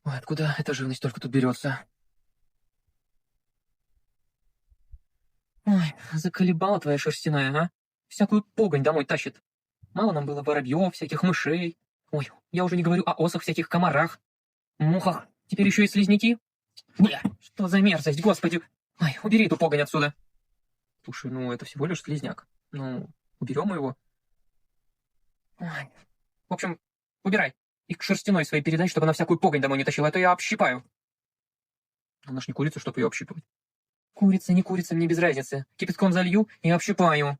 Ой, откуда эта живность только тут берется? Ой, заколебала твоя шерстяная, а? Всякую погонь домой тащит. Мало нам было воробьев, всяких мышей. Ой, я уже не говорю о осах, всяких комарах, мухах. Теперь еще и слизняки. Бля, что за мерзость, господи. Ой, убери эту погонь отсюда. Слушай, ну это всего лишь слизняк. Ну, уберем его. Ой. В общем, убирай. И к шерстяной своей передай, чтобы она всякую погонь домой не тащила, а то я общипаю. Она ж не курица, чтобы ее общипывать. Курица, не курица, мне без разницы. Кипятком залью и общипаю.